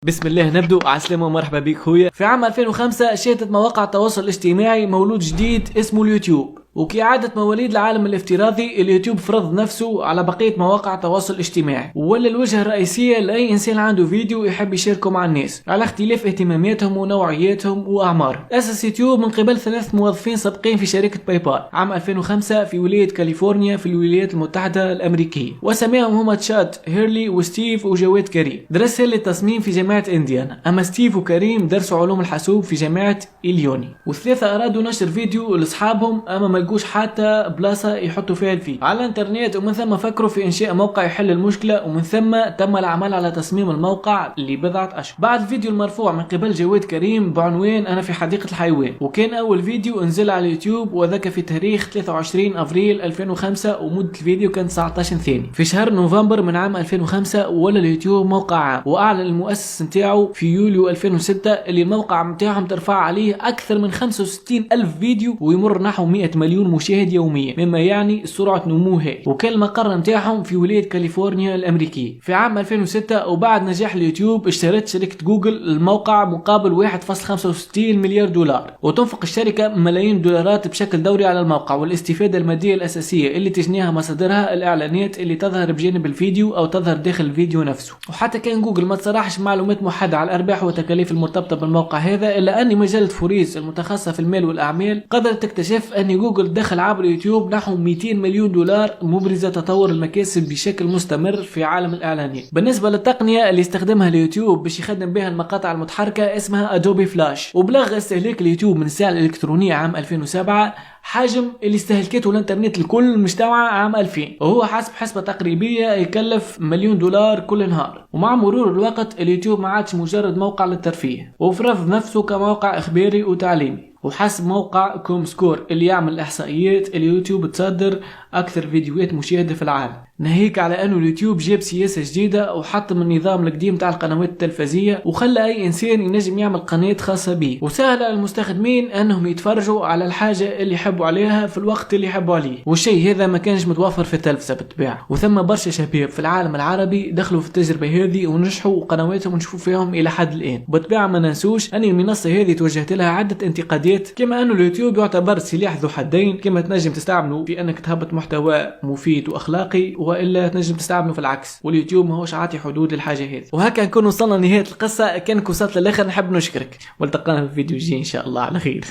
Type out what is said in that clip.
بسم الله نبدو. عسلامة ومرحبا بك خويا. في عام 2005 شهدت مواقع التواصل الاجتماعي مولود جديد اسمه اليوتيوب، وكعادة مواليد العالم الافتراضي اليوتيوب فرض نفسه على بقية مواقع التواصل الاجتماعي، ولا الوجهة الرئيسية لأي إنسان عنده فيديو يحب يشاركه مع الناس على اختلاف اهتماماتهم ونوعياتهم وأعمارهم. أسس يوتيوب من قبل 3 موظفين سابقين في شركة باي بال عام 2005 في ولاية كاليفورنيا في الولايات المتحدة الأمريكية، وسماهم هما تشاد هيرلي وستيف وجواد كريم. درس هيرلي التصميم في جامعة إنديانا، أما ستيف وكريم درسوا علوم الحاسوب في جامعة إليوني، والثلاثة أرادوا نشر فيديو لأصحابهم أما ملقوش حتى بلاصة يحطوا فيها الفيديو على الانترنت، ومن ثم فكروا في إنشاء موقع يحل المشكلة، ومن ثم تم العمل على تصميم الموقع لبضعة أشهر. بعد الفيديو المرفوع من قبل جواد كريم بعنوان أنا في حديقة الحيوان، وكان أول فيديو انزل على اليوتيوب وذاك في تاريخ 23 أفريل 2005، ومدة الفيديو كانت 19 ثانية. في شهر نوفمبر من عام 2005 ولا اليوتيوب موقع عام، وأعلن المؤسس نتاعو في يوليو 2006 اللي الموقع نتاعهم ترفع عليه أكثر من 65 ألف فيديو ويمر نحو 100 مليون مشاهد يوميا، مما يعني سرعة نموه. وكان المقر نتاعهم في ولاية كاليفورنيا الأمريكية. في عام 2006 وبعد نجاح اليوتيوب اشترت شركة جوجل الموقع مقابل 1.65 مليار دولار، وتنفق الشركة ملايين الدولارات بشكل دوري على الموقع، والاستفادة المادية الأساسية اللي تجنيها مصادرها الإعلانات اللي تظهر بجانب الفيديو أو تظهر داخل الفيديو نفسه. وحتى كان جوجل ما تصرحش معلومات محددة على الأرباح والتكاليف المرتبطة بالموقع هذا، إلا أن مجلة فوريز المتخصصة في المال والأعمال قدرت تكتشف أن جوجل دخل عبر اليوتيوب نحو 200 مليون دولار، مبرزة تطور المكاسب بشكل مستمر في عالم الإعلانات. بالنسبة للتقنية اللي استخدمها اليوتيوب باش يخدم بها المقاطع المتحركة اسمها أدوبي فلاش، وبلغ استهلاك اليوتيوب من الساعة الإلكترونية عام 2007 حجم اللي استهلكته الانترنت لكل المجتمع عام 2000، وهو حسب حسبة تقريبية يكلف مليون دولار كل نهار. ومع مرور الوقت اليوتيوب ما عادش مجرد موقع للترفيه، وفرض نفسه كموقع إخباري وتعليمي. وحسب موقع كوم سكور اللي يعمل احصائيات، اليوتيوب تصدر اكثر فيديوهات مشاهده في العالم، ناهيك على انه اليوتيوب جاب سياسه جديده وحط من النظام القديم تاع القنوات التلفزيه، وخلى اي انسان ينجم يعمل قناه خاصه به، وسهل على المستخدمين انهم يتفرجوا على الحاجه اللي يحبوا عليها في الوقت اللي يحبوا عليه، والشيء هذا ما كانش متوفر في التلفزه بالطبيعه. وثم برشا شباب في العالم العربي دخلوا في التجربه هذه ونجحوا، وقنواتهم نشوفوا فيهم الى حد الان. وبالطبيعه ما ننسوش ان المنصه هذه توجهت لها عده انتقادات، كما انه اليوتيوب يعتبر سلاح ذو حدين، كما تنجم تستعمله في انك تهبط محتوى مفيد واخلاقي، والا تنجم تستعمله في العكس، واليوتيوب ماهوش عاطي حدود للحاجه هذه. وهكا نكون وصلنا لنهايه القصه. كانك وصلت للاخر نحب نشكرك، والتقانا في الفيديو الجاي ان شاء الله على خير.